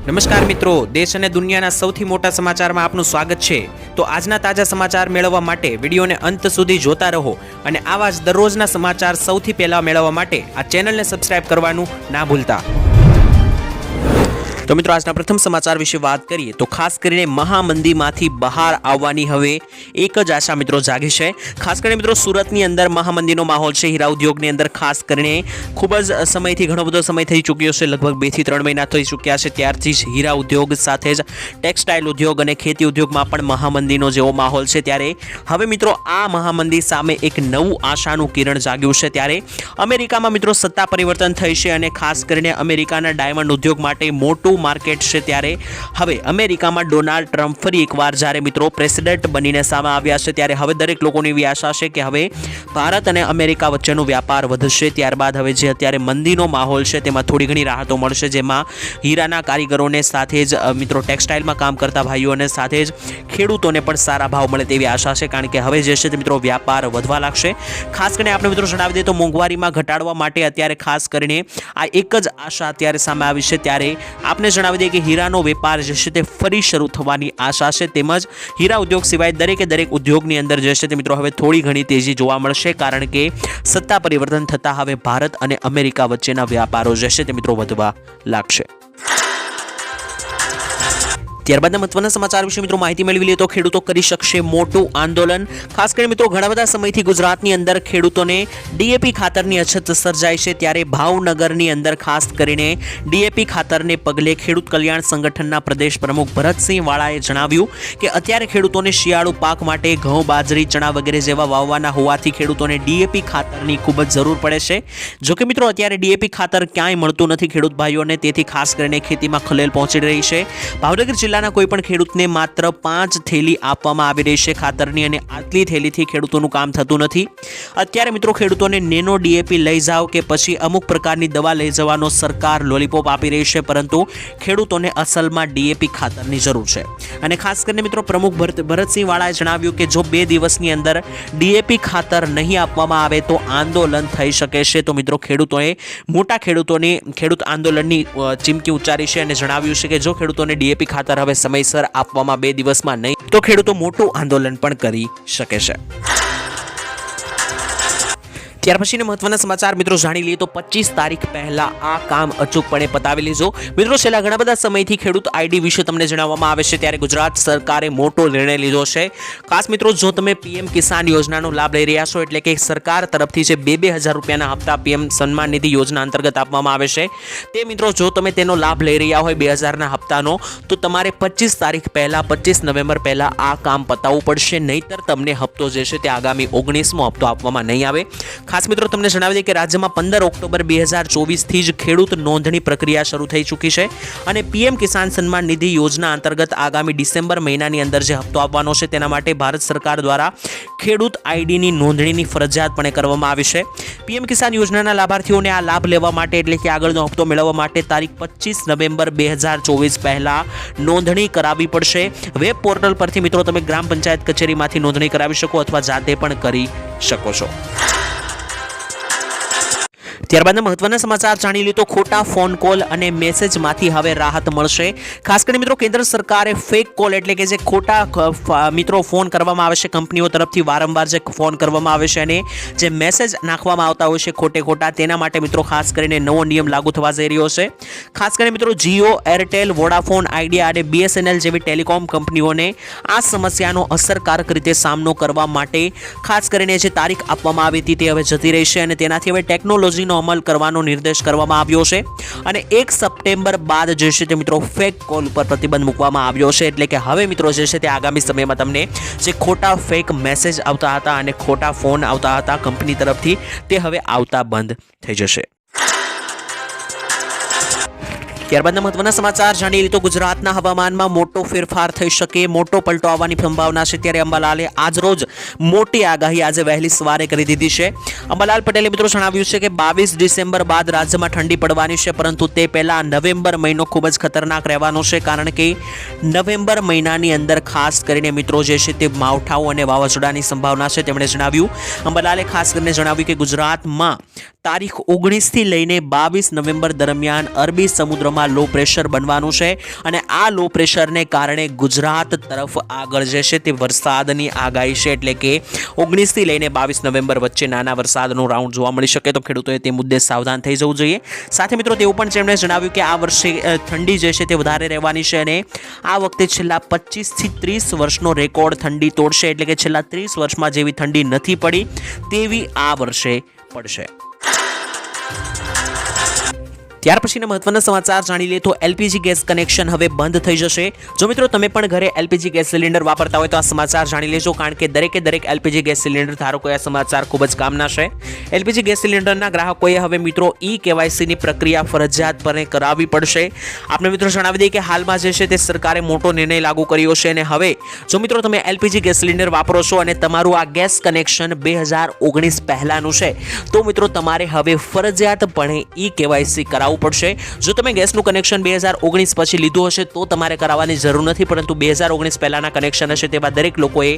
નમસ્કાર મિત્રો, દેશ અને દુનિયાના સૌથી મોટા સમાચારમાં આપનું સ્વાગત છે। તો આજના તાજા સમાચાર મેળવવા માટે વિડીયોને અંત સુધી જોતા રહો અને આવા જ દરરોજના સમાચાર સૌથી પહેલા મેળવવા માટે આ ચેનલને સબસ્ક્રાઇબ કરવાનું ના ભૂલતા। તો મિત્રો, આજના પ્રથમ સમાચાર વિશે વાત કરીએ તો ખાસ કરીને મહામંદીમાંથી બહાર આવવાની હવે એક જ આશા મિત્રો જાગી છે। ખાસ કરીને મિત્રો, સુરતની અંદર મહામંદીનો માહોલ છે। હીરા ઉદ્યોગની અંદર ખાસ કરીને ખૂબ જ સમયથી ઘણો બધો સમય થઈ ચૂક્યો છે, લગભગ 2 થી 3 મહિના થઈ ચૂક્યા છે। ત્યારથી જ હીરા ઉદ્યોગ સાથે જ ટેક્સટાઇલ ઉદ્યોગ અને ખેતી ઉદ્યોગમાં પણ મહામંદીનો જેવો માહોલ છે। ત્યારે હવે મિત્રો આ મહામંદી સામે એક નવું આશાનું કિરણ જાગ્યું છે। ત્યારે અમેરિકામાં મિત્રો સત્તા પરિવર્તન થઈ છે અને ખાસ કરીને અમેરિકાના ડાયમંડ ઉદ્યોગ માટે મોટું માર્કેટ છે। ત્યારે હવે અમેરિકામાં ડોનાલ્ડ ટ્રમ્પ ફરી એકવાર જ્યારે મિત્રો પ્રેસિડેન્ટ બનીને સામે આવ્યા છે, ત્યારે હવે દરેક લોકોની એવી આશા છે કે હવે ભારત અને અમેરિકા વચ્ચેનો વ્યાપાર વધશે। ત્યારબાદ હવે જે અત્યારે મંદીનો માહોલ છે તેમાં થોડી ઘણી રાહતો મળશે, જેમાં હીરાના કારીગરોને સાથે જ મિત્રો ટેક્સટાઇલમાં કામ કરતા ભાઈઓને સાથે જ ખેડૂતોને પણ સારા ભાવ મળે તેવી આશા છે, કારણ કે હવે જે છે તે મિત્રો વ્યાપાર વધવા લાગશે। ખાસ કરીને આપણે મિત્રો જણાવી દઈએ તો મોંઘવારીમાં ઘટાડવા માટે અત્યારે ખાસ કરીને આ એક જ આશા અત્યારે સામે આવી છે। ત્યારે આપણે જણાવી દઈએ કે હીરાનો વેપાર જે છે તે ફરી શરૂ થવાની આશા છે, તેમજ હીરા ઉદ્યોગ સિવાય દરેક ઉદ્યોગની અંદર જે છે તે મિત્રો હવે થોડી ઘણી તેજી જોવા મળશે, કારણ કે સત્તા પરિવર્તન થતાં હવે ભારત અને અમેરિકા વચ્ચેના વ્યાપારો જે છે તે મિત્રો વધવા લાગશે। ત્યારબાદના મહત્વના સમાચાર વિશે મિત્રો માહિતી મેળવી લઈએ તો ખેડૂતો કરી શકશે મોટું આંદોલન। ખાસ કરીને મિત્રો ઘણા બધા સમયથી ગુજરાતની અંદર ખેડૂતોને ડીએપી ખાતરની અછત સર્જાય છે। ત્યારે ભાવનગરની અંદર ખાસ કરીને ડીએપી ખાતરને પગલે ખેડૂત કલ્યાણ સંગઠનના પ્રદેશ પ્રમુખ ભરતસિંહ વાળાએ જણાવ્યું કે અત્યારે ખેડૂતોને શિયાળુ પાક માટે ઘઉં, બાજરી, ચણા વગેરે જેવા વાવવાના હોવાથી ખેડૂતોને ડીએપી ખાતરની ખૂબ જ જરૂર પડે છે। જોકે મિત્રો અત્યારે ડીએપી ખાતર ક્યાંય મળતું નથી ખેડૂત ભાઈઓને, તેથી ખાસ કરીને ખેતીમાં ખલેલ પહોંચી રહી છે। ભાવનગર જિલ્લાના કોઈ પણ ખેડૂતને માત્ર 5 થેલી આપવામાં આવી રહી છે ખાતરની, અને આટલી થેલીથી ખેડૂતોનું કામ થતું નથી। અત્યારે મિત્રો ખેડૂતોને નેનો ડીએપી લઈ જાઓ કે પછી અમુક પ્રકારની દવા લઈ જવાનો સરકાર લોલીપોપ આપી રહી છે, પરંતુ ખેડૂતોને અસલમાં ડીએપી ખાતરની જરૂર છે। અને ખાસ કરીને મિત્રો પ્રમુખ ભરતસિંહ વાળાએ જણાવ્યું કે જો 2 દિવસની અંદર ડીએપી ખાતર નહીં આપવામાં આવે તો આંદોલન થઈ શકે છે। તો મિત્રો ખેડૂત આંદોલનની ચીમકી ઉચ્ચારી છે અને જણાવ્યું છે કે જો ખેડૂતોને ડીએપી ખાતર હવે સમયસર આપવામાં 2 દિવસમાં નહીં તો ખેડૂતો મોટું આંદોલન પણ કરી શકે છે। ત્યાર પછીના મહત્વના સમાચાર મિત્રો જાણી લઈએ તો 25 તારીખ પહેલા આ કામ અચૂકપણે પતાવી લેજો। મિત્રો છેલ્લા ઘણા બધા સમયથી ખેડૂત આઈડી વિશે તમને જણાવવામાં આવે છે, ત્યારે ગુજરાત સરકારે મોટો નિર્ણય લીધો છે। ખાસ મિત્રો જો તમે પીએમ કિસાન યોજનાનો લાભ લઈ રહ્યા છો, એટલે કે સરકાર તરફથી જે 2,000 રૂપિયાના હપ્તા પીએમ સન્માન નિધિ યોજના અંતર્ગત આપવામાં આવે છે, તે મિત્રો જો તમે તેનો લાભ લઈ રહ્યા હોય 2,000ના હપ્તાનો, તો તમારે 25 તારીખ પહેલા 25 નવેમ્બર પહેલા આ કામ પતાવવું પડશે, નહીતર તમને હપ્તો જે છે તે આગામી 19મો હપ્તો આપવામાં નહીં આવે। ખાસ મિત્રો તમને જણાવી દઈએ કે રાજ્યમાં 15 ઓક્ટોબર 2024 થી જ ખેડૂત નોંધણી પ્રક્રિયા શરૂ થઈ ચૂકી છે, અને પીએમ કિસાન સન્માન નિધિ યોજના અંતર્ગત આગામી ડિસેમ્બર મહિનાની અંદર જે હપ્તો આપવાનો છે તેના માટે ભારત સરકાર દ્વારા ખેડૂત આઈડીની નોંધણીની ફરજિયાતપણે કરવામાં આવી છે। પીએમ કિસાન યોજનાના લાભાર્થીઓને આ લાભ લેવા માટે એટલે કે આગળનો હપ્તો મેળવવા માટે તારીખ 25 નવેમ્બર 2024 પહેલા નોંધણી કરાવવી પડશે। વેબ પોર્ટલ પરથી મિત્રો તમે ગ્રામ પંચાયત કચેરીમાંથી નોંધણી કરાવી શકો અથવા જાતે પણ કરી શકો છો। ત્યારબાદના મહત્વના સમાચાર જાણી લઈએ તો ખોટા ફોન કોલ અને મેસેજમાંથી હવે રાહત મળશે। ખાસ કરીને મિત્રો કેન્દ્ર સરકારે ફેક કોલ એટલે કે જે ખોટા મિત્રો ફોન કરવામાં આવે છે કંપનીઓ તરફથી, વારંવાર જે ફોન કરવામાં આવે છે અને જે મેસેજ નાખવામાં આવતા હોય છે ખોટા, તેના માટે મિત્રો ખાસ કરીને નવો નિયમ લાગુ થવા જઈ રહ્યો છે। ખાસ કરીને મિત્રો જીઓ, એરટેલ, વોડાફોન, આઈડિયા અને બીએસએનએલ જેવી ટેલિકોમ કંપનીઓને આ સમસ્યાનો અસરકારક રીતે સામનો કરવા માટે ખાસ કરીને જે તારીખ આપવામાં આવી હતી તે હવે જતી રહી છે, અને તેનાથી હવે ટેકનોલોજીનો અમલ કરવાનો નિર્દેશ કરવામાં આવ્યો છે, અને 1 સપ્ટેમ્બર બાદ જે છે તે મિત્રો ફેક કોલ ઉપર પ્રતિબંધ મૂકવામાં આવ્યો છે। એટલે કે હવે મિત્રો જે છે તે આગામી સમયમાં તમને જે ખોટા ફેક મેસેજ આવતા હતા અને ખોટા ફોન આવતા હતા કંપની તરફથી, તે હવે આવતા બંધ થઈ જશે। ત્યારબાદના મહત્વના સમાચાર જાણી લઈએ તો ગુજરાતના હવામાનમાં મોટો ફેરફાર થઈ શકે, મોટો પલટો આવવાની સંભાવના છે। ત્યારે અંબાલાલે આજરોજ મોટી આગાહી આજે વહેલી સવારે કરી દીધી છે। અંબાલાલ પટેલે મિત્રો જણાવ્યું છે કે 22 ડિસેમ્બર બાદ રાજ્યમાં ઠંડી પડવાની છે, પરંતુ તે પહેલા નવેમ્બર મહિનો ખૂબ જ ખતરનાક રહેવાનો છે, કારણ કે નવેમ્બર મહિનાની અંદર ખાસ કરીને મિત્રો જે છે તે માવઠાઓ અને વાવાઝોડાની સંભાવના છે, તેમણે જણાવ્યું। અંબાલાલે ખાસ કરીને જણાવ્યું કે ગુજરાતમાં તારીખ 19 થી લઈને 22 નવેમ્બર દરમિયાન અરબી સમુદ્રમાં લો પ્રેશર બનવાનું છે અને આ લો પ્રેશરને કારણે ગુજરાત તરફ આગળ જશે તે વરસાદની આગાહી છે, એટલે કે 19 થી લઈને 22 નવેમ્બર વચ્ચે નાના વરસાદનો રાઉન્ડ જોવા મળી શકે, તો ખેડૂતોએ તે મુદ્દે સાવધાન થઈ જવું જોઈએ। સાથે મિત્રો તેવું પણ તેમણે જણાવ્યું કે આ વર્ષે ઠંડી જે છે તે વધારે રહેવાની છે અને આ વખતે છેલ્લા 25 થી 30 વર્ષનો રેકોર્ડ ઠંડી તોડશે, એટલે કે છેલ્લા 30 વર્ષમાં જેવી ઠંડી નથી પડી તેવી આ વર્ષે પડશે। ત્યાર પછીના મહત્વના સમાચાર જાણી લઈએ તો એલપીજી ગેસ કનેક્શન હવે બંધ થઈ જશે। જો મિત્રો તમે પણ ઘરે એલપીજી ગેસ સિલિન્ડર વાપરતા હોય તો આ સમાચાર જાણી લેજો, કારણ કે દરેક એલપીજી ગેસ સિલિન્ડર ધારકોએ આ સમાચાર ખૂબ જ કામના છે। એલપીજી ગેસ સિલિન્ડરના ગ્રાહકોએ હવે મિત્રો કેવાયસીની પ્રક્રિયા ફરજિયાતપણે કરાવવી પડશે। આપણે મિત્રો જણાવી દઈએ કે હાલમાં જે છે તે સરકારે મોટો નિર્ણય લાગુ કર્યો છે અને હવે જો મિત્રો તમે એલપીજી ગેસ સિલિન્ડર વાપરો છો અને તમારું આ ગેસ કનેક્શન 2019 પહેલાનું છે તો મિત્રો તમારે હવે ફરજિયાતપણે કેવાયસી કરાવવું પડશે। જો તમે ગેસનું કનેક્શન 2019 પછી લીધું હશે તો તમારે કરાવવાની જરૂર નથી, પરંતુ 2019 પહેલાના કનેક્શન હશે તેવા દરેક લોકોએ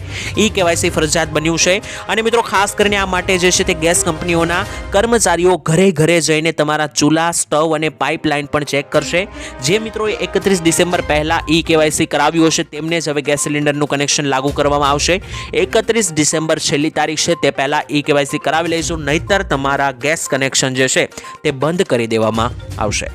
કેવાયસી ફરજિયાત બન્યું છે। અને મિત્રો ખાસ કરીને આ માટે જે છે તે ગેસ કંપનીઓના કર્મચારીઓ ઘરે જઈને તમારા ચૂલા, સ્ટવ અને પાઇપલાઇન પણ ચેક કરશે। જે મિત્રોએ 31 ડિસેમ્બર પહેલા કેવાયસી કરાવ્યું હશે તેમને જ હવે ગેસ સિલિન્ડરનું કનેક્શન લાગુ કરવામાં આવશે। 31 ડિસેમ્બર છેલ્લી તારીખ છે, તે પહેલા કેવાયસી કરાવી લેજો, નહીતર તમારા ગેસ કનેક્શન જે છે તે બંધ કરી દેવામાં આવશે।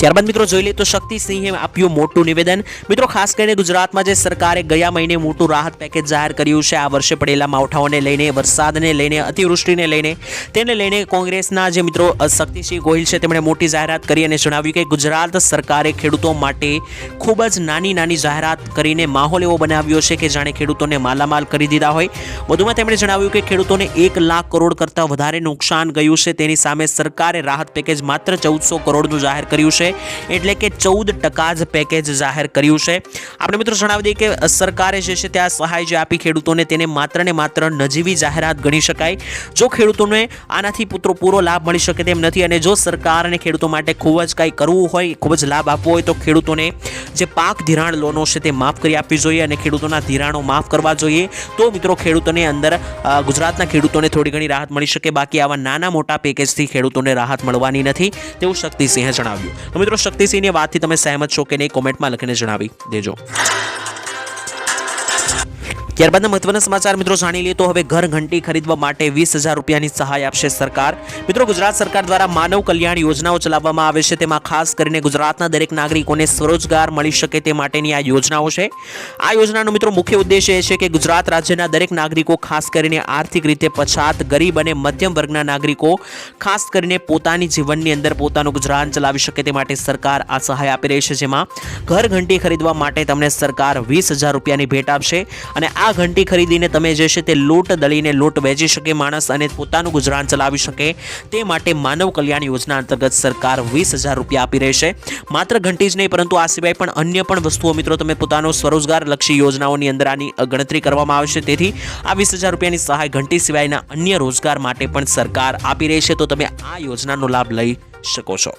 ત્યારબાદ મિત્રો જોઈ લઈએ તો શક્તિસિંહે આપ્યું મોટું નિવેદન। મિત્રો ખાસ કરીને ગુજરાતમાં જે સરકારે ગયા મહિને મોટું રાહત પેકેજ જાહેર કર્યું છે, આ વર્ષે પડેલા માવઠાઓને લઈને, વરસાદને લઈને, અતિવૃષ્ટિને લઈને, તેને લઈને કોંગ્રેસના જે મિત્રો શક્તિસિંહ ગોહિલ છે તેમણે મોટી જાહેરાત કરી અને જણાવ્યું કે ગુજરાત સરકારે ખેડૂતો માટે ખૂબ જ નાની જાહેરાત કરીને માહોલ એવો બનાવ્યો છે કે જાણે ખેડૂતોને માલામાલ કરી દીધા હોય। વધુમાં તેમણે જણાવ્યું કે ખેડૂતોને 1 લાખ કરોડ કરતાં વધારે નુકસાન ગયું છે, તેની સામે સરકારે રાહત પેકેજ માત્ર 1400 કરોડનું જાહેર કર્યું છે, એટલે કે 14% જ પેકેજ જાહેર કર્યું છે। આપણે મિત્રો જણાવી દઈએ કે સરકારે જે છે ત્યાં સહાય જે આપી ખેડૂતોને તેને માત્ર ને માત્ર નજીવી જાહેરાત ગણી શકાય। જો ખેડૂતોને આનાથી પૂરો લાભ મળી શકે તેમ નથી અને જો સરકાર અને ખેડૂતો માટે ખૂબ જ કંઈ કરવું હોય, ખૂબ જ લાભ આપવો હોય તો ખેડૂતોને જે પાક ધિરાણ લોનો છે તે માફ કરી આપવી જોઈએ અને ખેડૂતોના ધિરાણો માફ કરવા જોઈએ, તો મિત્રો ખેડૂતોને અંદર ગુજરાતના ખેડૂતોને થોડી ઘણી રાહત મળી શકે। બાકી આવા નાના મોટા પેકેજથી ખેડૂતોને રાહત મળવાની નથી તેવું શક્તિસિંહે જણાવ્યું। મિત્રો શક્તિસિંહની વાતથી તમે સહેમત છો કે નહીં, કોમેન્ટમાં લખીને જણાવી દેજો। ત્યારબાદના મહત્વના સમાચાર મિત્રો જાણી લઈએ તો હવે ઘર ઘંટી ખરીદવા માટે 20,000 રૂપિયાની સહાય આપશે સરકાર। મિત્રો ગુજરાત સરકાર દ્વારા માનવ કલ્યાણ યોજનાઓ ચલાવવામાં આવે છે, તેમાં ખાસ કરીને ગુજરાતના દરેક નાગરિકોને સ્વરોજગાર મળી શકે તે માટેની આ યોજનાઓ છે। આ યોજનાનો મિત્રો મુખ્ય ઉદ્દેશ્ય એ છે કે ગુજરાત રાજ્યના દરેક નાગરિકો, ખાસ કરીને આર્થિક રીતે પછાત, ગરીબ અને મધ્યમ વર્ગના નાગરિકો ખાસ કરીને પોતાની જીવનની અંદર પોતાનું ગુજરાન ચલાવી શકે તે માટે સરકાર આ સહાય આપી રહી છે, જેમાં ઘર ઘંટી ખરીદવા માટે તમને સરકાર 20,000 રૂપિયાની ભેટ આપશે અને આ ઘંટી ખરીદીને તમે જે છે તે લોટ દળીને લોટ વેચી શકે માણસ અને પોતાનું ગુજરાન ચલાવી શકે તે માટે માનવ કલ્યાણ યોજના અંતર્ગત સરકાર 20,000 રૂપિયા આપી રહી છે। માત્ર ઘંટી જ નહીં પરંતુ આ સિવાય પણ અન્ય પણ વસ્તુઓ મિત્રો તમે પોતાનો સ્વરોજગાર લક્ષી યોજનાઓની અંદર આની ગણતરી કરવામાં આવશે। તેથી આ 20,000 રૂપિયાની સહાય ઘંટી સિવાયના અન્ય રોજગાર માટે પણ સરકાર આપી રહી છે, તો તમે આ યોજનાનો લાભ લઈ શકો છો।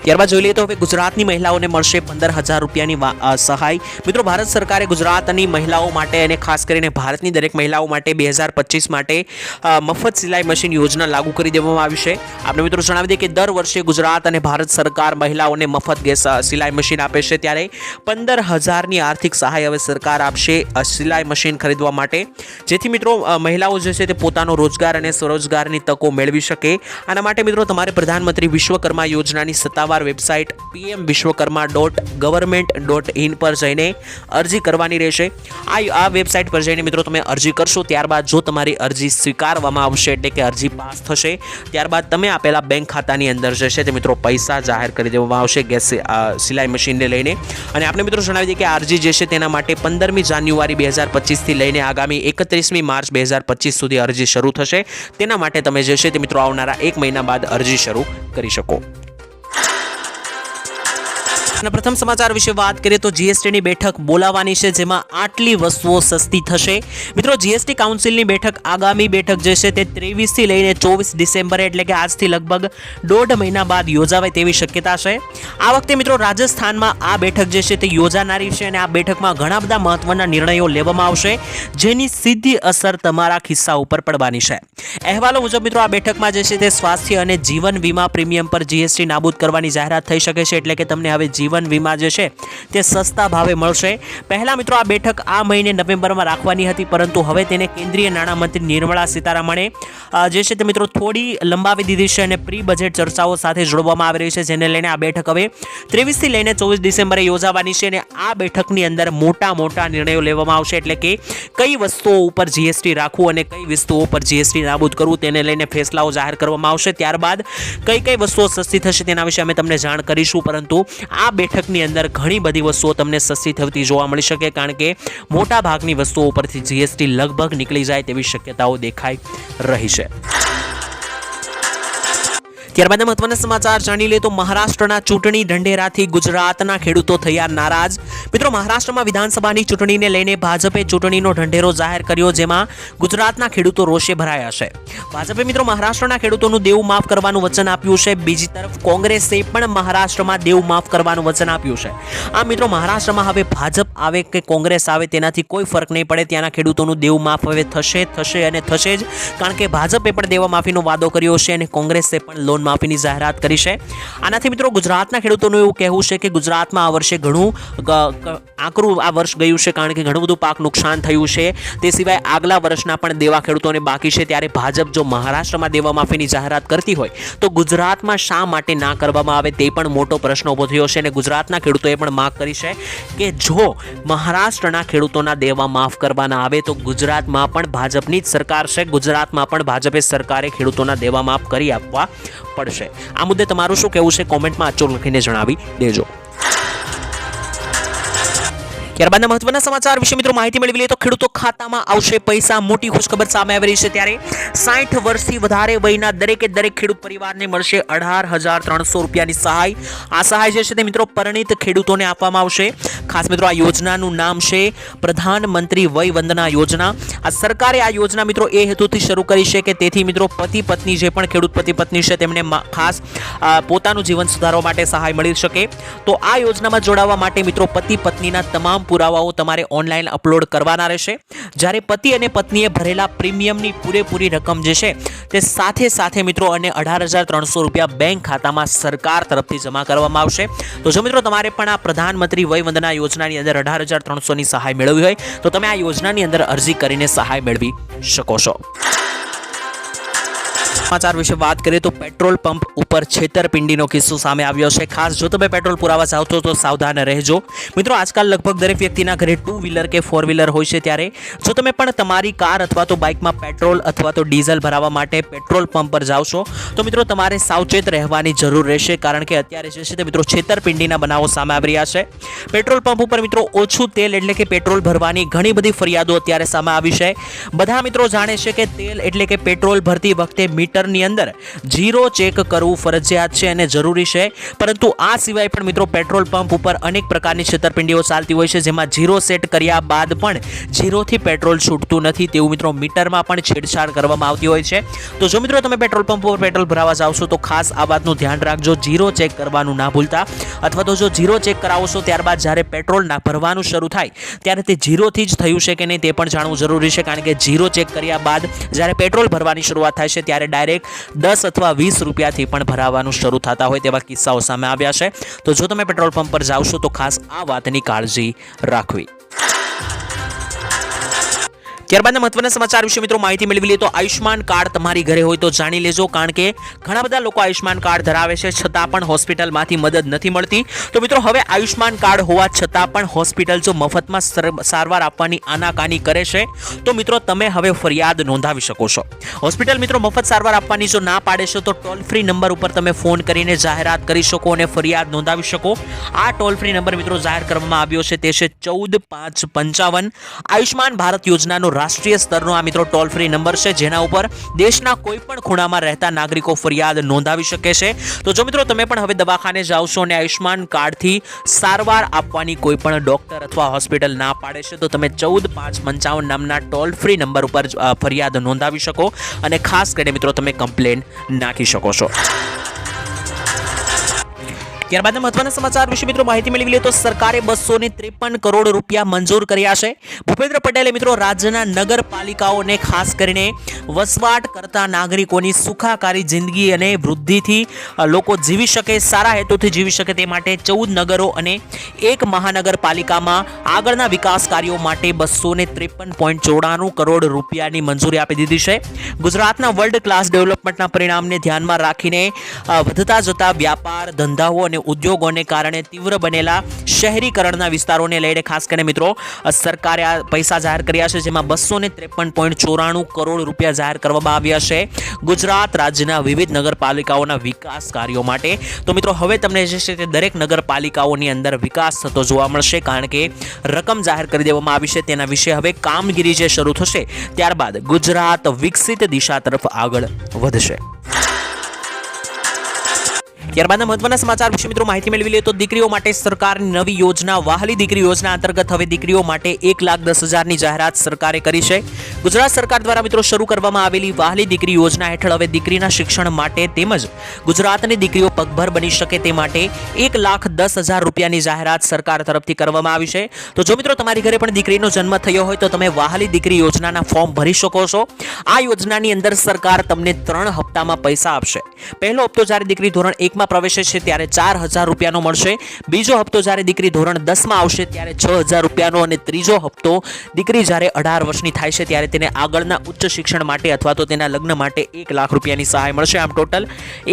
ત્યારબાદ જોઈ લઈએ તો હવે ગુજરાતની મહિલાઓને મળશે 15,000 રૂપિયાની સહાય। મિત્રો ભારત સરકારે ગુજરાતની મહિલાઓ માટે અને ખાસ કરીને ભારતની દરેક મહિલાઓ માટે 2025 માટે મફત સિલાઈ મશીન યોજના લાગુ કરી દેવામાં આવી છે। આપણે મિત્રો જણાવી દઈએ કે દર વર્ષે ગુજરાત અને ભારત સરકાર મહિલાઓને મફત સિલાઈ મશીન આપે છે, ત્યારે 15,000ની આર્થિક સહાય હવે સરકાર આપશે સિલાઈ મશીન ખરીદવા માટે, જેથી મિત્રો મહિલાઓ જે છે તે પોતાનો રોજગાર અને સ્વરોજગારની તકો મેળવી શકે। આના માટે મિત્રો તમારે પ્રધાનમંત્રી વિશ્વકર્મા યોજનાની સત્તાવાર વેબસાઇટ pmvishwakarma.government.in પર જઈને અરજી કરવાની રહેશે। આ વેબસાઇટ પર જઈને મિત્રો તમે અરજી કરશો, ત્યારબાદ જો તમારી અરજી સ્વીકારવામાં આવશે એટલે કે અરજી પાસ થશે, ત્યારબાદ તમે આપેલા બેંક ખાતાની અંદર જે છે તે મિત્રો પૈસા જાહેર કરી દેવામાં આવશે ગેસ સિલાઈ મશીનને લઈને। અને આપણે મિત્રો જણાવી દઈએ કે આ અરજી જે છે તેના માટે 15મી જાન્યુઆરી 2025 થી લઈને આગામી 31મી માર્ચ 2025 સુધી અરજી શરૂ થશે। તેના માટે તમે જે છે તે મિત્રો આવનારા 1 મહિના બાદ અરજી શરૂ કરી શકો। અને પ્રથમ સમાચાર વિશે વાત કરીએ તો જીએસટીની બેઠક બોલાવવાની છે, જેમાં આટલી વસ્તુઓ સસ્તી થશે. મિત્રો, જીએસટી કાઉન્સિલની બેઠક આગામી બેઠક જે છે તે 23 થી લઈને 24 ડિસેમ્બરે એટલે કે આજથી લગભગ 1.5 મહિના બાદ યોજાવાય તેવી શક્યતા છે. આ વખતે મિત્રો રાજસ્થાનમાં આ બેઠક જે છે તે યોજાનારી છે અને આ બેઠકમાં ઘણા બધા મહત્વના નિર્ણયો લેવામાં આવશે, જેની સીધી અસર તમારા ખિસ્સા ઉપર પડવાની છે. અહેવાલો મુજબ મિત્રો આ બેઠકમાં જે છે તે સ્વાસ્થ્ય અને જીવન વીમા પ્રીમિયમ પર જીએસટી નાબૂદ કરવાની જાહેરાત થઈ શકે છે, એટલે કે તમને હવે જીવન વીમા જે છે તે સસ્તા ભાવે મળશે. પહેલા મિત્રો આ બેઠક આ મહિને નવેમ્બરમાં રાખવાની હતી, પરંતુ હવે તેને કેન્દ્રીય નાણામંત્રી નિર્મલા સીતારામણે જે છે તે મિત્રો થોડી લંબાવી દીધી છે અને પ્રી બજેટ ચર્ચાઓ સાથે જોડવામાં આવી રહી છે, જેને લઈને આ બેઠક હવે 23 થી લઈને 24 ડિસેમ્બરે યોજાવાની છે અને આ બેઠકની અંદર મોટા નિર્ણયો લેવામાં આવશે, એટલે કે કઈ વસ્તુઓ ઉપર જીએસટી રાખવું અને કઈ વસ્તુઓ પર જીએસટી નાબૂદ કરવું તેને લઈને ફેસલાઓ જાહેર કરવામાં આવશે. ત્યારબાદ કઈ વસ્તુઓ સસ્તી થશે તેના વિશે અમે તમને જાણ કરીશું, પરંતુ આ બેઠકની અંદર ઘણી બધી વસ્તુઓ તમને સસ્તી થતી જોવા મળી શકે, કારણ કે મોટા ભાગની વસ્તુઓ પરથી જીએસટી લગભગ નીકળી જાય તેવી શક્યતાઓ દેખાઈ રહી છે. ત્યારબાદ મહત્વના સમાચાર જાણી લે તો મહારાષ્ટ્રના ચૂંટણી ઢંઢેરાથી ગુજરાતના ખેડૂતો થયા નારાજ. મિત્રો, મહારાષ્ટ્રમાં વિધાનસભાની ચૂંટણીને લઈને ભાજપે ચૂંટણીનો ઢંઢેરો જાહેર કર્યો, જેમાં ગુજરાતના ખેડૂતો રોષે ભરાયા છે. ભાજપે મિત્રો મહારાષ્ટ્રના ખેડૂતોનું દેવું માફ કરવાનું વચન આપ્યું છે. બીજી તરફ કોંગ્રેસે પણ મહારાષ્ટ્રમાં દેવું માફ કરવાનું વચન આપ્યું છે. આ મિત્રો મહારાષ્ટ્રમાં હવે ભાજપ આવે કે કોંગ્રેસ આવે તેનાથી કોઈ ફરક નહીં પડે, ત્યાંના ખેડૂતોનું દેવું માફ હવે થશે અને થશે જ, કારણ કે ભાજપે પણ દેવા માફીનો વાદો કર્યો છે અને કોંગ્રેસે પણ લોન માફીની જાહેરાત કરી છે. આનાથી મિત્રો ગુજરાતના ખેડૂતોનું એવું કહેવું છે કે ગુજરાતમાં આ વર્ષે ઘણું આકરું આ વર્ષ ગયું છે, કારણ કે ઘણું બધું પાક નુકસાન થયું છે. તે સિવાય આગલા વર્ષના પણ દેવા ખેડૂતોને બાકી છે. ત્યારે ભાજપ જો મહારાષ્ટ્રમાં દેવા માફીની જાહેરાત કરતી હોય તો ગુજરાતમાં શા માટે ના કરવામાં આવે તે પણ મોટો પ્રશ્ન ઊભો થયો છે અને ગુજરાતના ખેડૂતોએ પણ માંગ કરી છે કે જો મહારાષ્ટ્રના ખેડૂતોના દેવા માફ કરવાના આવે તો ગુજરાતમાં પણ ભાજપની જ સરકાર છે, ગુજરાતમાં પણ ભાજપે સરકારે ખેડૂતોના દેવા માફ કરી આપવા પડશે. આ મુદ્દે તમારું શું કહેવું છે કોમેન્ટમાં અચૂક લખીને જણાવી દેજો. ત્યારબાદના મહત્વના સમાચાર વિશે મિત્રો માહિતી મેળવી લઈએ તો ખેડૂતો ખાતામાં આવશે પૈસા. મોટી ખુશખબર સામે આવી રહી છે. ત્યારે 60 વર્ષથી વધારે વયના દરેક ખેડૂત પરિવારને મળશે 18,300 રૂપિયાની સહાય. આ સહાય જે છે તે મિત્રો પરિણીત ખેડૂતોને આપવામાં આવશે. ખાસ મિત્રો આ યોજનાનું નામ છે પ્રધાનમંત્રી વય વંદના યોજના. આ સરકારે આ યોજના મિત્રો એ હેતુથી શરૂ કરી છે કે તેથી મિત્રો પતિ પત્ની જે પણ ખેડૂત પતિ પત્ની છે તેમને ખાસ પોતાનું જીવન સુધારવા માટે સહાય મળી શકે. તો આ યોજનામાં જોડાવા માટે મિત્રો પતિ પત્નીના તમામ પુરાવાઓ તમારે ઓનલાઈન અપલોડ કરવાના રહેશે. જ્યારે પતિ અને પત્નીએ ભરેલા પ્રીમિયમની પૂરેપૂરી રકમ જે છે તે સાથે મિત્રો અને 18,300 રૂપિયા બેંક ખાતામાં સરકાર તરફથી જમા કરવામાં આવશે. તો જો મિત્રો તમારે પણ આ પ્રધાનમંત્રી વય વંદના યોજનાની અંદર 18,300 ની સહાય મેળવવી હોય તો તમે આ યોજનાની અંદર અરજી કરીને સહાય મેળવી શકો છો. સમાચાર વિશે વાત કરીએ તો પેટ્રોલ પંપ ઉપર છેતરપિંડીનો કિસ્સો સામે આવ્યો છે. ખાસ જો તમે પેટ્રોલ પુરાવા ચાહો તો સાવધાન રહેજો. મિત્રો, આજકાલ લગભગ દરેક વ્યક્તિના ઘરે 2 વ્હીલર કે 4 વ્હીલર હોય છે. ત્યારે જો તમે પણ તમારી કાર અથવા તો બાઇકમાં પેટ્રોલ અથવા તો ડીઝલ ભરાવવા માટે પેટ્રોલ પંપ પર જાઓ છો તો મિત્રો તમારે સાવચેત રહેવાની જરૂર રહેશે, કારણ કે અત્યારે જે છે તે મિત્રો છેતરપિંડીના બનાવો સામે આવી રહ્યા છે. પેટ્રોલ પંપ ઉપર મિત્રો ઓછું તેલ એટલે કે પેટ્રોલ ભરવાની ઘણી બધી ફરિયાદો અત્યારે સામે આવી છે. બધા મિત્રો જાણે છે કે તેલ એટલે કે પેટ્રોલ ભરતી વખતે મીટરની અંદર જીરો ચેક કરવું ફરજિયાત છે અને જરૂરી છે, પરંતુ આ સિવાય પણ મિત્રો પેટ્રોલ પંપ ઉપર અનેક પ્રકારની છેતરપિંડીઓ ચાલતી હોય છે, જેમાં જીરો સેટ કર્યા બાદ પણ જીરોથી પેટ્રોલ છૂટતું નથી તેવું મિત્રો મીટરમાં પણ છેડછાડ કરવામાં આવતી હોય છે. તો જો મિત્રો તમે પેટ્રોલ પંપ ઉપર પેટ્રોલ ભરાવા જાવ છો તો ખાસ આ વાતનું ધ્યાન રાખજો, જીરો ચેક કરવાનું ના ભૂલતા, અથવા તો જો જીરો ચેક કરાવશો ત્યારબાદ જ્યારે પેટ્રોલ ના ભરવાનું શરૂ થાય ત્યારે તે જીરોથી જ થયું છે કે નહીં તે પણ જાણવું જરૂરી છે, કારણ કે જીરો ચેક કર્યા બાદ જ્યારે પેટ્રોલ ભરવાની શરૂઆત થાય છે ત્યારે ડાયરેક્ટ 10 અથવા 20 રૂપિયાથી પણ ભરાવાનું શરૂ થતા હોય તેવા કિસ્સાઓ સામે આવ્યા છે. તો જો તમે પેટ્રોલ પંપ પર જાવશો તો ખાસ આ વાતની કાળજી રાખવી. ત્યારબાદ મહત્વના સમાચાર વિશે મિત્રો માહિતી મેળવી લઈએ તો આયુષ્માન કાર્ડ તમારી ઘરે હોય તો જાણી લેજો, કારણ કે ઘણા બધા લોકો આયુષ્માન કાર્ડ ધરાવે છે છતાં પણ હોસ્પિટલમાંથી મદદ નથી મળતી. તો મિત્રો હવે આયુષ્માન કાર્ડ હોવા છતાં પણ હોસ્પિટલ જો મફતમાં સારવાર આપવાની આનાકાની કરે છે તો મિત્રો તમે હવે ફરિયાદ નોંધાવી શકો છો. હોસ્પિટલ મિત્રો મફત સારવાર આપવાની જો ના પાડે છે તો ટોલ ફ્રી નંબર ઉપર તમે ફોન કરીને જાહેરાત કરી શકો અને ફરિયાદ નોંધાવી શકો. આ ટોલ ફ્રી નંબર મિત્રો જાહેર કરવામાં આવ્યો છે તે છે 14555. આયુષ્માન ભારત યોજનાનો રાષ્ટ્રીય સ્તરનો આ મિત્રો ટોલ ફ્રી નંબર છે, જેના ઉપર દેશના કોઈ પણ ખૂણામાં રહેતા નાગરિકો ફરિયાદ નોંધાવી શકે છે. તો જો મિત્રો તમે પણ હવે દવાખાને જાઓ છો અને આયુષ્માન કાર્ડથી સારવાર આપવાની કોઈ પણ ડોક્ટર અથવા હોસ્પિટલ ના પાડે છે, તો તમે 14555 નામના ટોલ ફ્રી નંબર ઉપર ફરિયાદ નોંધાવી શકો અને ખાસ કરીને મિત્રો તમે કમ્પ્લેન નાખી શકો છો. ત્યારબાદ મહત્વના સમાચાર વિશે મિત્રો માહિતી મેળવી લઈએ તો સરકારે 253 કરોડ રૂપિયા મંજૂર કર્યા છે. ભૂપેન્દ્ર પટેલે મિત્રો રાજ્યના નગરપાલિકાઓને ખાસ કરીને વસવાટ કરતા નાગરિકોની સુખાકારી જિંદગી અને વૃદ્ધિથી લોકો જીવી શકે, સારા હેતુથી જીવી શકે તે માટે 14 નગરો અને એક મહાનગરપાલિકામાં આગળના વિકાસ કાર્યો માટે 253.94 કરોડ રૂપિયાની મંજૂરી આપી દીધી છે. ગુજરાતના વર્લ્ડ ક્લાસ ડેવલપમેન્ટના પરિણામને ધ્યાનમાં રાખીને વધતા જતા વ્યાપાર ધંધાઓ અને ઉદ્યોગોને કારણે તીવ્ર બનેલા શહેરીકરણના વિસ્તારોને લઈને ખાસ કરીને મિત્રો સરકારે આ પૈસા જાહેર કર્યા છે, જેમાં 253.94 કરોડ રૂપિયા જાહેર કરવામાં આવ્યા છે ગુજરાત રાજ્યના વિવિધ નગરપાલિકાઓના વિકાસ કાર્યો માટે. તો મિત્રો હવે તમને જે છે તે દરેક નગરપાલિકાઓની અંદર વિકાસ થતો જોવા મળશે, કારણ કે રકમ જાહેર કરી દેવામાં આવી છે. તેના વિશે હવે કામગીરી જે શરૂ થશે ત્યારબાદ ગુજરાત વિકસિત દિશા તરફ આગળ વધશે. ત્યારબાદના મહત્વના સમાચાર વિશે મિત્રો માહિતી મેળવી લઈએ તો દીકરીઓ માટે સરકારની નવી યોજના વહાલી દીકરી યોજના અંતર્ગત હવે દીકરીઓ માટે 1,10,000ની જાહેરાત સરકારે કરી છે. ગુજરાત સરકાર દ્વારા મિત્રો શરૂ કરવામાં આવેલી વહાલી દીકરી યોજના હેઠળ હવે દીકરીના શિક્ષણ માટે તેમજ ગુજરાતની દીકરીઓ પગભર બની શકે તે માટે 1,10,000 રૂપિયાની જાહેરાત સરકાર તરફથી કરવામાં આવી છે. તો જો મિત્રો તમારી ઘરે પણ દીકરીનો જન્મ થયો હોય તો તમે વહાલી દીકરી યોજનાના ફોર્મ ભરી શકો છો. આ યોજનાની અંદર સરકાર તમને 3 હપ્તામાં પૈસા આપશે. પહેલો હપ્તો જ્યારે દીકરી ધોરણ 1 પ્રવેશે છે ત્યારે 4,000 રૂપિયાનો મળશે. બીજો હપ્તો જ્યારે દીકરી ધોરણ 10 માં આવશે ત્યારે 6,000 રૂપિયાનો અને ત્રીજો હપ્તો દીકરી જ્યારે 18 વર્ષની થાય છે ત્યારે તેને આગળના ઉચ્ચ શિક્ષણ માટે અથવા તો તેના લગ્ન માટે 1 લાખ રૂપિયાની સહાય મળશે. આમ ટોટલ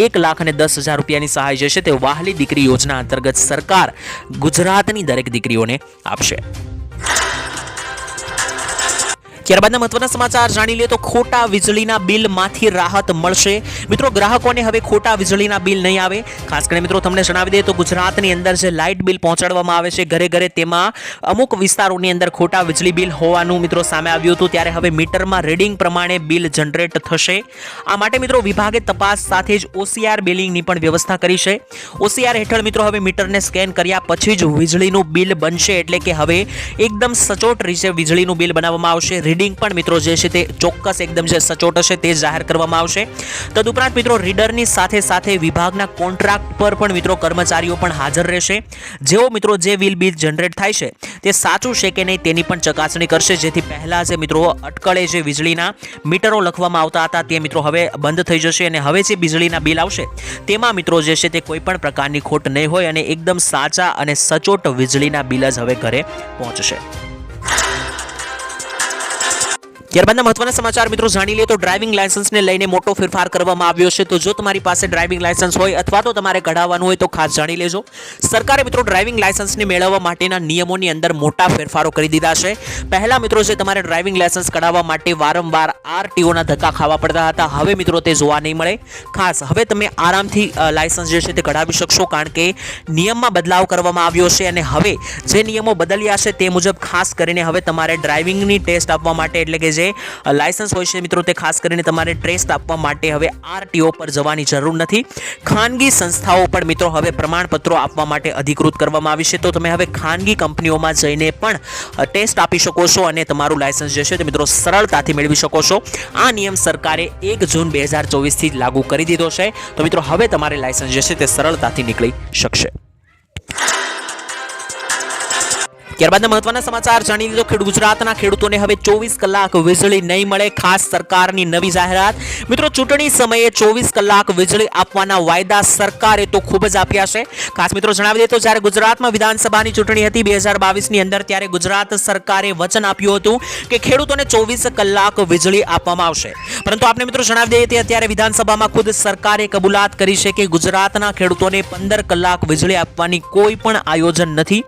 1,10,000 રૂપિયાની સહાય જે છે તે વહાલી દીકરી યોજના અંતર્ગત સરકાર ગુજરાતની દરેક દીકરીઓને આપશે. ત્યારબાદના મહત્વના સમાચાર જાણી લે તો ખોટા વીજળીના બિલમાંથી રાહત મળશે. મિત્રો ગ્રાહકોને હવે ખોટા વીજળીના બિલ નહીં આવે. ખાસ કરીને મિત્રો તમને જણાવી દઈએ તો ગુજરાતની અંદર જે લાઇટ બિલ પહોંચાડવામાં આવે છે ઘરે ઘરે, તેમાં અમુક વિસ્તારોની અંદર ખોટા વીજળી બિલ હોવાનું મિત્રો સામે આવ્યું હતું. ત્યારે હવે મીટરમાં રીડિંગ પ્રમાણે બિલ જનરેટ થશે. આ માટે મિત્રો વિભાગે તપાસ સાથે જ OCR બિલિંગની પણ વ્યવસ્થા કરી છે. OCR હેઠળ મિત્રો હવે મીટરને સ્કેન કર્યા પછી જ વીજળીનું બિલ બનશે, એટલે કે હવે એકદમ સચોટ રીતે વીજળીનું બિલ બનાવવામાં આવશે. રીડિંગ પણ મિત્રો જે છે તે ચોક્કસ એકદમ જે સચોટ હશે તે જાહેર કરવામાં આવશે. તદુપરાંત મિત્રો રીડરની સાથે સાથે વિભાગના કોન્ટ્રાક્ટ પર પણ મિત્રો કર્મચારીઓ પણ હાજર રહેશે, જેઓ મિત્રો જે બિલ જનરેટ થાય છે તે સાચું છે કે નહીં તેની પણ ચકાસણી કરશે. જેથી પહેલા જે મિત્રો અટકળે જે વીજળીના મીટરો લખવામાં આવતા હતા તે મિત્રો હવે બંધ થઈ જશે અને હવે જે વીજળીના બિલ આવશે તેમાં મિત્રો જે છે તે કોઈ પણ પ્રકારની ખોટ નહીં હોય અને એકદમ સાચા અને સચોટ વીજળીના બિલ જ હવે ઘરે પહોંચશે. ત્યારબાદના મહત્વના સમાચાર મિત્રો જાણી લે તો ડ્રાઇવિંગ લાયસન્સને લઈને મોટો ફેરફાર કરવામાં આવ્યો છે. તો જો તમારી પાસે ડ્રાઇવિંગ લાયસન્સ હોય અથવા તો તમારે કઢાવવાનું હોય તો ખાસ જાણી લેજો. સરકારે મિત્રો ડ્રાઇવિંગ લાયસન્સને મેળવવા માટેના નિયમોની અંદર મોટા ફેરફારો કરી દીધા છે. પહેલા મિત્રો જે તમારે ડ્રાઇવિંગ લાયસન્સ કઢાવવા માટે વારંવાર RTOના ધક્કા ખાવા પડતા હતા, હવે મિત્રો તે જોવા નહીં મળે. ખાસ હવે તમે આરામથી લાયસન્સ જે છે તે કઢાવી શકશો, કારણ કે નિયમમાં બદલાવ કરવામાં આવ્યો છે અને હવે જે નિયમો બદલ્યા છે તે મુજબ ખાસ કરીને હવે તમારે ડ્રાઇવિંગની ટેસ્ટ આપવા માટે, એટલે કે જે લાયસન્સ હોય છે મિત્રો તે ખાસ કરીને તમારે ટેસ્ટ આપવા માટે હવે RTO પર જવાની જરૂર નથી. ખાનગી સંસ્થાઓ પણ મિત્રો હવે પ્રમાણપત્રો આપવા માટે અધિકૃત કરવામાં આવી છે. તો તમે હવે ખાનગી કંપનીઓમાં જઈને પણ ટેસ્ટ આપી શકો છો અને તમારું લાયસન્સ જે છે તે મિત્રો સરળતાથી મેળવી શકો છો. આ નિયમ સરકારે 1 જૂન 2024 થી લાગુ કરી દીધો છે. તો મિત્રો હવે તમારે લાયસન્સ જે છે તે સરળતાથી નીકળી શકશે. ત્યારબાદ મહત્વના સમાચાર જાણી લીધો. ગુજરાતના ખેડૂતોને હવે 24 કલાક વીજળી નહીં મળે. ખાસ સરકારની નવી જાહેરાત. મિત્રો ચૂંટણી સમયે 24 કલાક વીજળી આપવાના વાયદા સરકારે તો ખૂબ જ આપ્યા છે. ખાસ મિત્રો જણાવી દઈએ તો જ્યારે ગુજરાતમાં વિધાનસભાની ચૂંટણી હતી 2022ની અંદર, ત્યારે ગુજરાત સરકારે વચન આપ્યું હતું કે ખેડૂતોને 24 કલાક વીજળી આપવામાં આવશે. પરંતુ આપણે મિત્રો જણાવી દઈએ કે અત્યારે વિધાનસભામાં ખુદ સરકારે કબૂલાત કરી છે કે ગુજરાતના ખેડૂતોને 15 કલાક વીજળી આપવાની કોઈ પણ આયોજન નથી.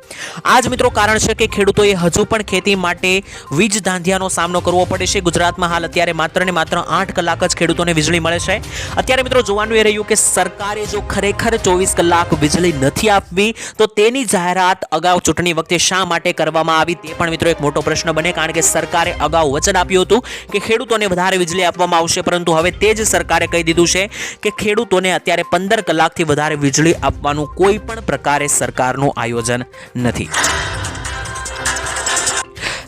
આજ મિત્રો કારણ કારણ છે કે ખેડૂતોએ હજુ પણ ખેતી માટે વીજ ધાંધિયાનો સામનો કરવો પડે છે. ગુજરાતમાં હાલ અત્યારે માત્ર ને માત્ર 8 કલાક જ ખેડૂતોને વીજળી મળે છે. અત્યારે મિત્રો જોવાનું એ રહ્યું કે સરકારે જો ખરેખર 24 કલાક વીજળી નથી આપવી તો તેની જાહેરાત અગાઉ ચૂંટણી વખતે શા માટે કરવામાં આવી તે પણ મિત્રો એક મોટો પ્રશ્ન બને, કારણ કે સરકારે અગાઉ વચન આપ્યું હતું કે ખેડૂતોને વધારે વીજળી આપવામાં આવશે, પરંતુ હવે તે જ સરકારે કહી દીધું છે કે ખેડૂતોને અત્યારે 15 કલાકથી વધારે વીજળી આપવાનું કોઈ પણ પ્રકારે સરકારનું આયોજન નથી.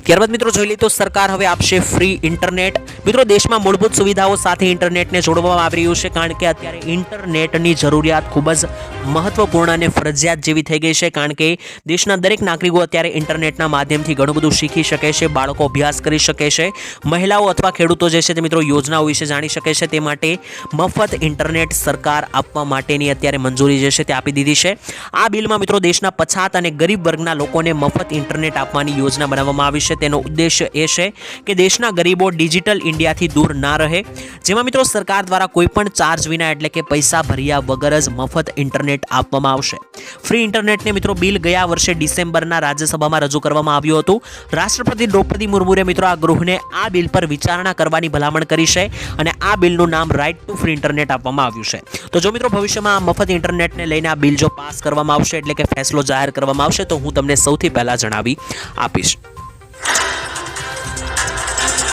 ત્યારબાદ મિત્રો જોઈ લઈએ તો સરકાર હવે આપશે ફ્રી ઇન્ટરનેટ. મિત્રો દેશમાં મૂળભૂત સુવિધાઓ સાથે ઇન્ટરનેટને જોડવામાં આવી રહ્યું છે, કારણ કે અત્યારે ઇન્ટરનેટની જરૂરિયાત ખૂબ જ મહત્વપૂર્ણ અને ફરજિયાત જેવી થઈ ગઈ છે, કારણ કે દેશના દરેક નાગરિકો અત્યારે ઇન્ટરનેટના માધ્યમથી ઘણું બધું શીખી શકે છે, બાળકો અભ્યાસ કરી શકે છે, મહિલાઓ અથવા ખેડૂતો જે છે તે મિત્રો યોજનાઓ વિશે જાણી શકે છે. તે માટે મફત ઇન્ટરનેટ સરકાર આપવા માટેની અત્યારે મંજૂરી જે છે તે આપી દીધી છે. આ બિલમાં મિત્રો દેશના પછાત અને ગરીબ વર્ગના લોકોને મફત ઇન્ટરનેટ આપવાની યોજના બનાવવામાં આવી છે. તેનો ઉદ્દેશ્ય એ છે કે દેશના ગરીબો ડિજિટલ ઇન્ડિયાથી દૂર ના રહે, જેમાં મિત્રો સરકાર દ્વારા કોઈ પણ ચાર્જ વિના એટલે કે પૈસા ભર્યા વગર જ મફત ઇન્ટરનેટ આપવામાં આવશે. ફ્રી ઇન્ટરનેટને મિત્રો બિલ ગયા વર્ષે ડિસેમ્બરના રાજ્યસભામાં રજૂ કરવામાં આવ્યું હતું. રાષ્ટ્રપતિ દ્રૌપદી મુર્મુએ મિત્રો આ ગૃહને આ બિલ પર વિચારણા કરવાની ભલામણ કરી છે અને આ બિલનું નામ રાઇટ ટુ ફ્રી ઇન્ટરનેટ આપવામાં આવ્યું છે. તો જો મિત્રો ભવિષ્યમાં આ મફત ઇન્ટરનેટને લઈને આ બિલ જો પાસ કરવામાં આવશે એટલે કે ફેસલો જાહેર કરવામાં આવશે તો હું તમને સૌથી પહેલા જણાવી આપીશ.